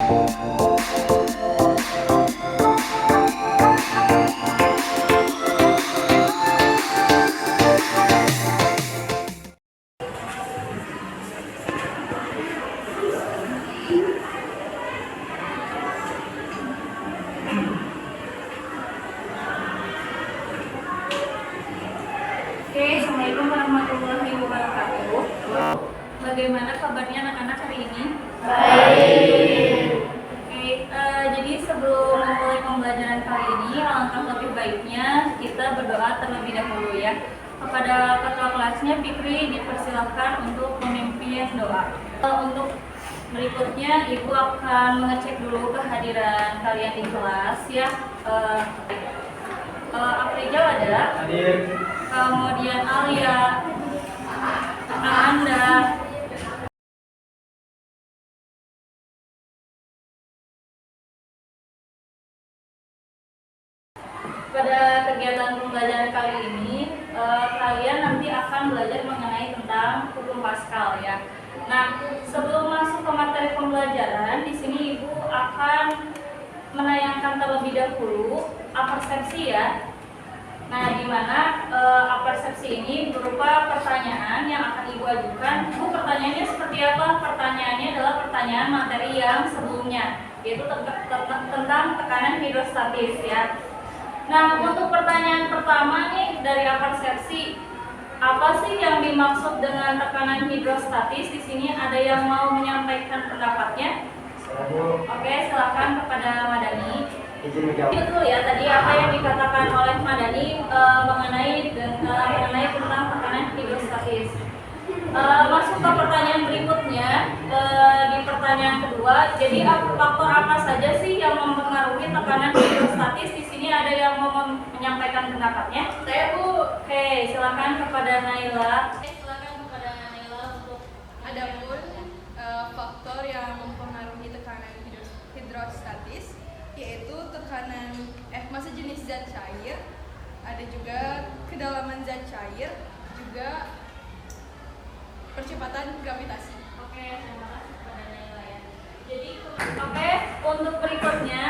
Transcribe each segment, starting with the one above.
Oke, Assalamualaikum warahmatullahi wabarakatuh. Bagaimana kabarnya anak-anak hari ini? Baik. Oke, jadi sebelum memulai pembelajaran kali ini, alangkah lebih baiknya kita berdoa terlebih dahulu ya. Kepada ketua kelasnya, Fikri, dipersilahkan untuk memimpin doa. Untuk berikutnya, Ibu akan mengecek dulu kehadiran kalian di kelas ya. Afrizal ada? Hadir. Kemudian Alia, Anda. Pada kegiatan pembelajaran kali ini, kalian nanti akan belajar mengenai tentang hukum Paskal ya. Nah, sebelum masuk ke materi pembelajaran, di sini Ibu akan menayangkan terlebih dahulu apersepsi ya. Nah, di mana apersepsi ini berupa pertanyaan yang akan Ibu ajukan. Bu, pertanyaannya seperti apa? Pertanyaannya adalah pertanyaan materi yang sebelumnya, yaitu tentang tekanan hidrostatis ya. Nah, untuk pertanyaan pertama nih dari apersepsi, apa sih yang dimaksud dengan tekanan hidrostatis? Di sini ada yang mau menyampaikan pendapatnya? Oke, silakan kepada Madani. Betul ya, tadi apa yang dikatakan oleh Madani mengenai tentang tekanan hidrostatis. Masuk ke pertanyaan berikutnya, di pertanyaan kedua, jadi faktor apa saja sih yang mempengaruhi tekanan hidrostatis? Di sini ada yang mau menyampaikan pendapatnya? Saya Bu. Oke, silakan kepada Naila. Untuk Adapun faktor yang mempengaruhi tekanan hidrostatis yaitu tekanan massa jenis zat cair, ada juga kedalaman zat cair, juga percepatan gravitasi. Oke, terima kasih kepada Naila ya. Jadi, untuk berikutnya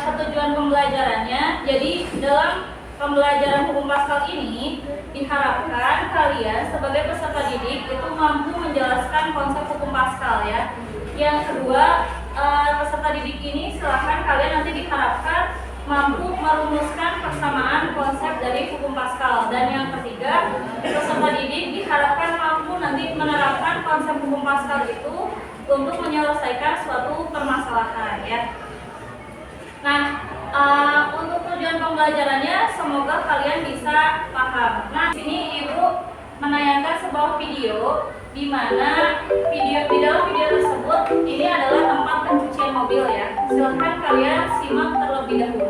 ketujuan pembelajarannya. Jadi dalam pembelajaran hukum Paskal ini diharapkan kalian sebagai peserta didik itu mampu menjelaskan konsep hukum Paskal ya. Yang kedua, peserta didik ini silahkan kalian nanti diharapkan mampu merumuskan persamaan konsep dari hukum Paskal. Dan yang ketiga, peserta didik diharapkan mampu nanti menerapkan konsep hukum Paskal itu untuk menyelesaikan suatu permasalahan ya. Nah, untuk tujuan pembelajarannya semoga kalian bisa paham. Nah, di sini Ibu menayangkan sebuah video di mana di dalam video tersebut ini adalah tempat pencucian mobil ya. Silahkan kalian simak terlebih dahulu.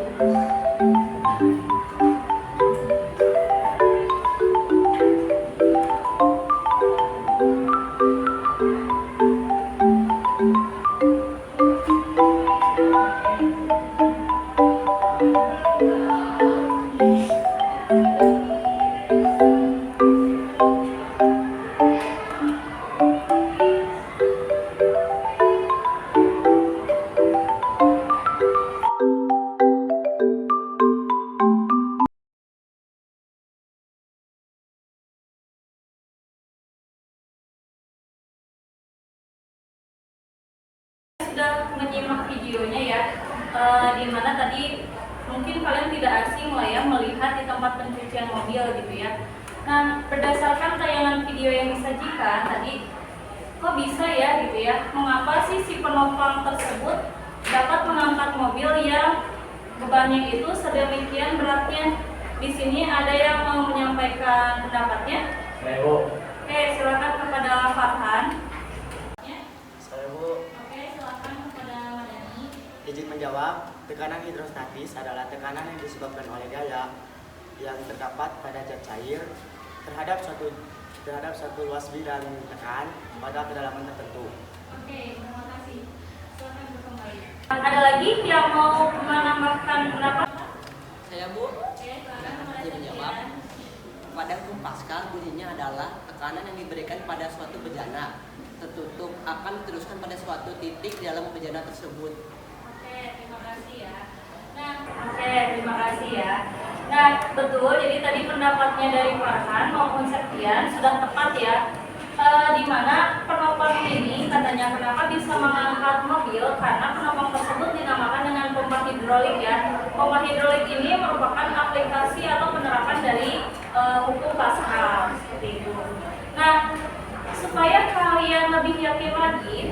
Sudah menyimak videonya ya, di mana tadi mungkin kalian tidak asing lah ya melihat di tempat pencucian mobil gitu ya. Nah, berdasarkan tayangan video yang disajikan tadi, kok bisa ya gitu ya, mengapa sih si penopang tersebut dapat mengangkat mobil yang bebannya itu sedemikian beratnya? Di sini ada yang mau menyampaikan pendapatnya? Saya Bu. Oke, silakan kepada Farhan. Saya Bu. Izin menjawab, tekanan hidrostatis adalah tekanan yang disebabkan oleh gaya yang terdapat pada zat cair terhadap satu luas bidang tekan pada kedalaman tertentu. Oke, terima kasih. Silakan kembali. Ada lagi yang mau menambahkan pendapat? Saya Bu. Oke, silakan kepada Izin menjawab. Pada hukum Paskal bunyinya adalah tekanan yang diberikan pada suatu bejana tertutup akan diteruskan pada suatu titik dalam pembelajaran tersebut. Oke, terima kasih ya. Terima kasih ya. Nah, betul. Jadi tadi pendapatnya dari Farhan maupun Septian sudah tepat ya. Di mana penopang ini katanya kenapa bisa mengangkat mobil karena penopang tersebut dinamakan dengan pompa hidrolik ya. Pompa hidrolik ini merupakan aplikasi atau penerapan dari hukum Pascal seperti itu. Nah, supaya kalian lebih yakin lagi,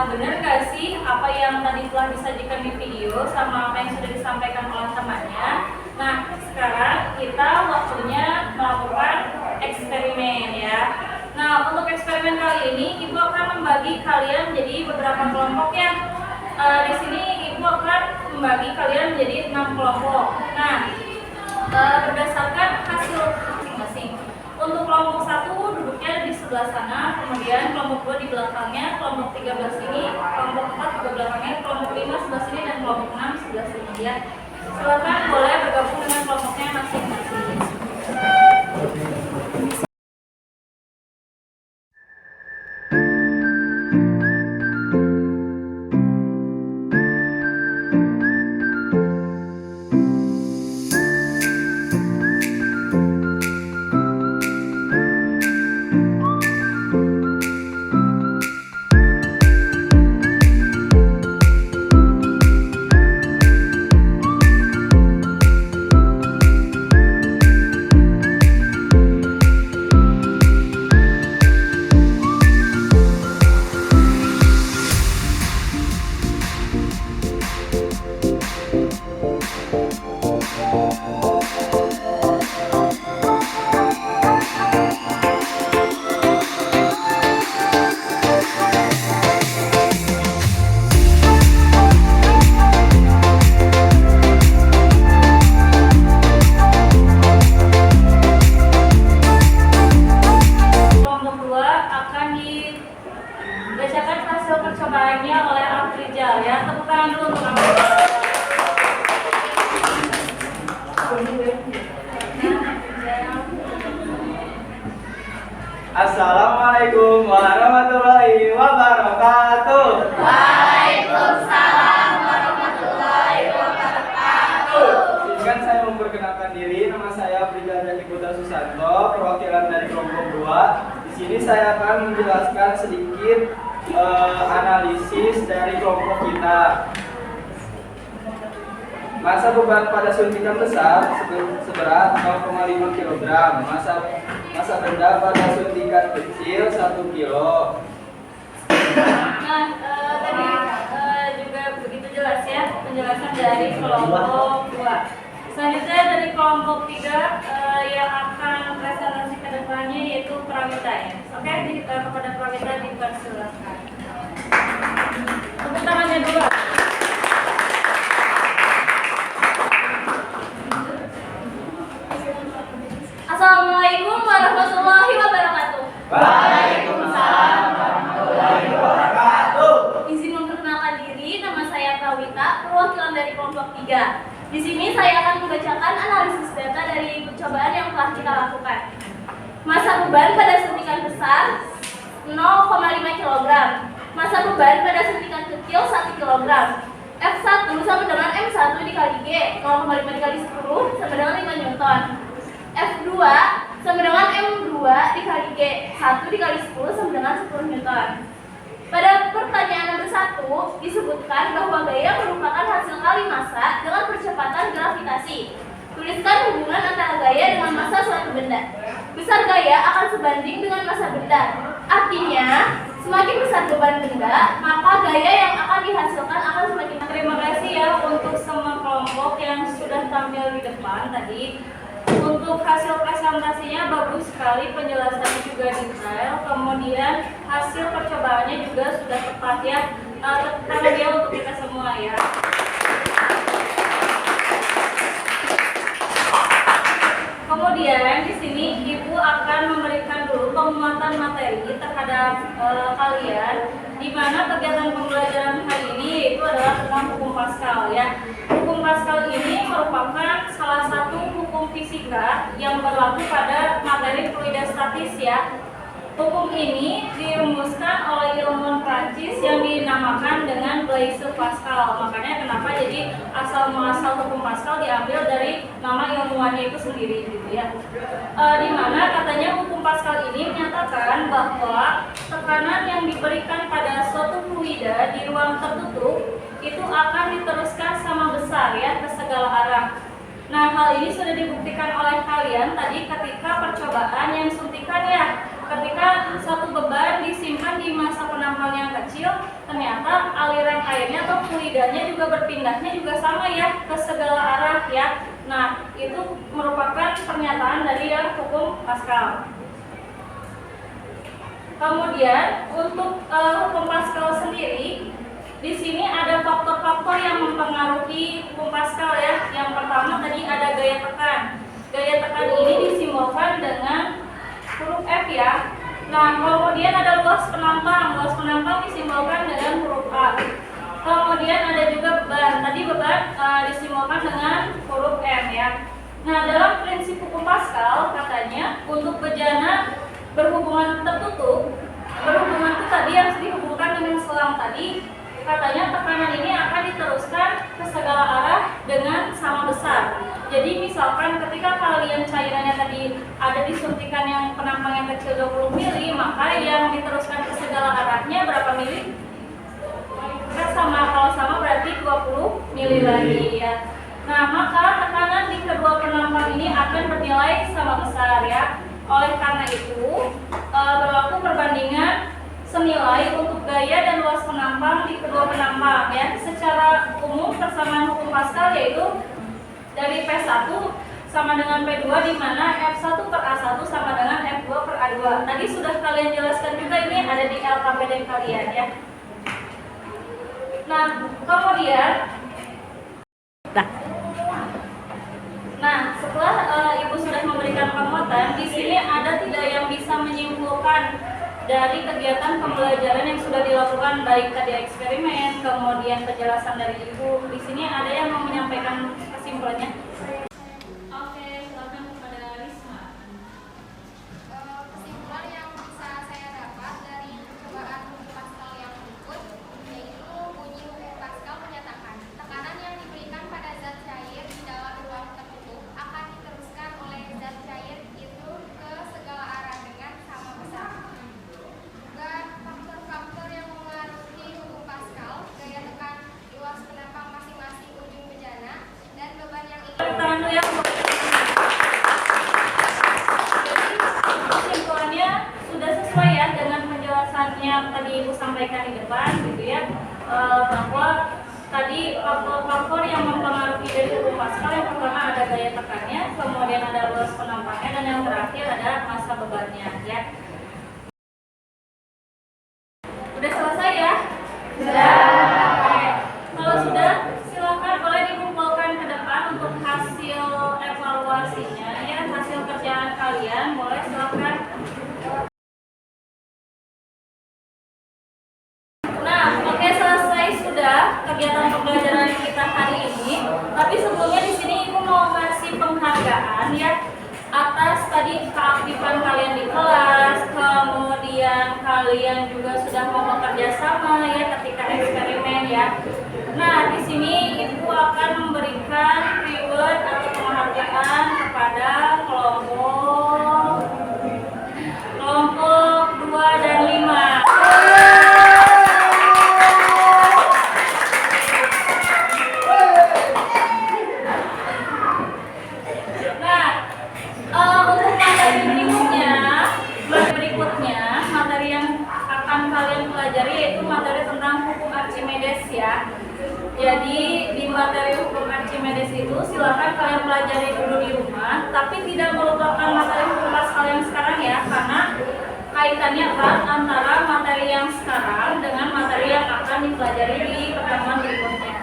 benar gak sih apa yang tadi telah disajikan di video sama apa yang sudah disampaikan oleh temannya? Nah, sekarang kita waktunya melakukan eksperimen ya. Nah, untuk eksperimen kali ini Ibu akan membagi kalian menjadi beberapa kelompok ya. Di sini Ibu akan membagi kalian menjadi 6 kelompok. Nah, berdasarkan hasil masing-masing. Untuk kelompok 1 duduknya di sebelah sana, kemudian kelompok 2 di belakangnya, kelompok 3 sebelah sini, kelompok 4 juga belakangnya, kelompok 5 sebelah sini, dan kelompok 6 sebelah sini ya. Silakan boleh bergabung dengan kelompoknya masing-masing. Assalamualaikum warahmatullahi wabarakatuh. Waalaikumsalam warahmatullahi wabarakatuh. Izinkan saya memperkenalkan diri. Nama saya Brigadir Putra Susanto, perwakilan dari kelompok 2. Di sini saya akan menjelaskan sedikit analisis dari kelompok kita. Massa beban pada suntikan besar seberat 0,5 kg. Massa benda pada suntikan kecil 1 kilo. Nah, tadi juga begitu jelas ya penjelasan dari kelompok 2. Selanjutnya dari kelompok 3 yang akan presentasi ke depannya yaitu Prawita ya. Oke, kita kepada Prawita dipersilakan. Tepuk tangannya dulu. Assalamualaikum warahmatullahi wabarakatuh. Waalaikumsalam warahmatullahi wabarakatuh. Izin memperkenalkan diri, nama saya Prawita, perwakilan dari kelompok 3. Di sini saya akan membacakan analisis data dari percobaan yang telah kita lakukan. Massa beban pada suntikan besar 0,5 kg. Massa beban pada suntikan kecil 1 kg. F1 sama dengan M1 dikali G, 0,5 dikali 10 sama dengan 5 Newton. F2 sama dengan M2 dikali G, 1 dikali 10 sama dengan 10 Newton. Pada pertanyaan nomor 1 disebutkan bahwa gaya merupakan hasil kali massa dengan percepatan gravitasi. Tuliskan hubungan antara gaya dengan massa suatu benda. Besar gaya akan sebanding dengan massa benda. Artinya, semakin besar beban benda, maka gaya yang akan dihasilkan akan semakin. Terima kasih ya untuk semua kelompok yang sudah tampil di depan tadi. Untuk hasil presentasinya bagus sekali, penjelasannya juga detail. Kemudian hasil percobaannya juga sudah tepat ya. Tepuk dia untuk kita semua ya. Kemudian di sini Ibu akan memberikan dulu penguatan materi terhadap kalian, di mana kegiatan pembelajaran hari ini yaitu adalah tentang hukum Pascal ya. Hukum Pascal ini merupakan salah satu hukum fisika yang berlaku pada materi fluida statis ya. Hukum ini dirumuskan oleh ilmuwan Prancis yang dinamakan dengan Blaise Pascal. Makanya kenapa jadi asal muasal hukum Pascal diambil dari nama ilmuwannya itu sendiri gitu ya. Di mana katanya hukum Pascal ini menyatakan bahwa tekanan yang diberikan pada suatu fluida di ruang tertutup itu akan diteruskan sama besar ya ke segala arah. Nah, hal ini sudah dibuktikan oleh kalian tadi ketika percobaan yang suntikan ya. Ketika satu beban disimpan di masa penampang yang kecil, ternyata aliran airnya atau fluidanya juga berpindahnya juga sama ya ke segala arah ya. Nah, itu merupakan pernyataan dari hukum Pascal. Kemudian untuk hukum Pascal sendiri, di sini ada faktor-faktor yang mempengaruhi hukum Pascal ya. Yang pertama tadi ada gaya tekan. Gaya tekan ini disimbolkan dengan huruf F ya. Nah, kemudian ada luas penampang. Luas penampang disimbolkan dengan huruf A. Kemudian ada juga beban. Tadi beban disimbolkan dengan huruf M ya. Nah, dalam prinsip hukum Pascal katanya untuk bejana berhubungan tertutup, berhubungan itu tadi yang dihubungkan dengan selang tadi, katanya tekanan ini akan diteruskan ke segala arah dengan sama besar. Jadi misalkan ketika kalian cairannya tadi ada disuntikan yang penampang yang kecil 20 mili, maka yang diteruskan ke segala arahnya berapa mili? Sama, kalau sama berarti 20 mili lagi ya. Nah, maka tekanan di kedua penampang ini akan bernilai sama besar ya. Oleh karena itu berlaku perbandingan senilai untuk gaya dan luas penampang di kedua penampang ya. Secara umum persamaan hukum Pascal yaitu dari P1 sama dengan P2 di mana F1 per A1 sama dengan F2 per A2. Tadi sudah kalian jelaskan juga, ini ada di LKPD kalian ya. Nah, kemudian setelah Ibu sudah memberikan penguatan, di sini ada tidak yang bisa menyimpulkan dari kegiatan pembelajaran yang sudah dilakukan, baik tadi eksperimen, kemudian penjelasan dari Ibu. Di sini ada yang mau menyampaikan kesimpulannya? Oke, silakan kepada Risma. Kesimpulan yang bisa saya dapat dari percobaan hukum Pascal yang berikut yaitu bunyi hukum Pascal menyatakan tekanan yang diberikan pada zat cair di dalam ruang tertutup akan diteruskan oleh zat cair itu ke segala arah dengan sama besar. Juga faktor-faktor yang mengaruhi hukum Pascal, gaya tekan, luas penampang masing-masing ujung bejana, dan beban yang Tangan dulu ya. Jadi kesimpulannya sudah sesuai ya dengan penjelasannya yang tadi Ibu sampaikan di depan gitu ya, bahwa tadi faktor-faktor yang mempengaruhi dari hukum Pascal yang pertama ada gaya tekannya, kemudian ada luas penampangnya, dan yang terakhir ada masa bebannya ya. Udah selesai ya? Sudah. Oke. Kalau sudah, silakan boleh dikumpulkan ke depan untuk hasil evaluasinya ya, hasil kerjaan kalian boleh silakan. Nah, oke, selesai sudah kegiatan pembelajaran kita hari ini. Tapi sebelumnya di sini Ibu mau ngasih penghargaan ya atas tadi keaktifan kalian di kelas, kemudian kalian juga sudah mau bekerja sama ya ketika eksperimen ya. Nah, di sini Ibu akan memberikan reward atau penghargaan kepada kelompok 2 dan 5. Untuk materi yang akan kalian pelajari yaitu materi tentang hukum Archimedes ya. Jadi di materi hukum Archimedes itu silakan kalian pelajari dulu di rumah, tapi tidak melupakan materi hukum Pascal yang sekarang ya, karena kaitannya erat antara materi yang sekarang dengan materi yang akan dipelajari di pertemuan berikutnya.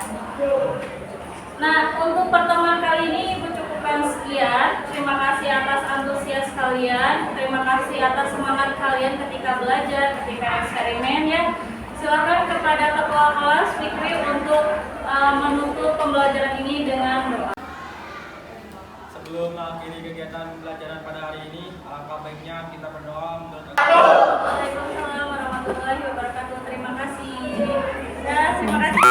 Nah, untuk pertemuan kali ini Ibu cukupkan sekian. Terima kasih atas antusias kalian, terima kasih atas semangat kalian ketika belajar, ketika eksperimen ya. Silakan kepada ketua kelas Fikri untuk menutup pembelajaran ini dengan doa. Sebelum mengakhiri kegiatan pembelajaran pada hari ini, alangkah baiknya kita berdoa menurut Waalaikumsalam warahmatullahi wabarakatuh. Terima kasih. Ya, terima kasih.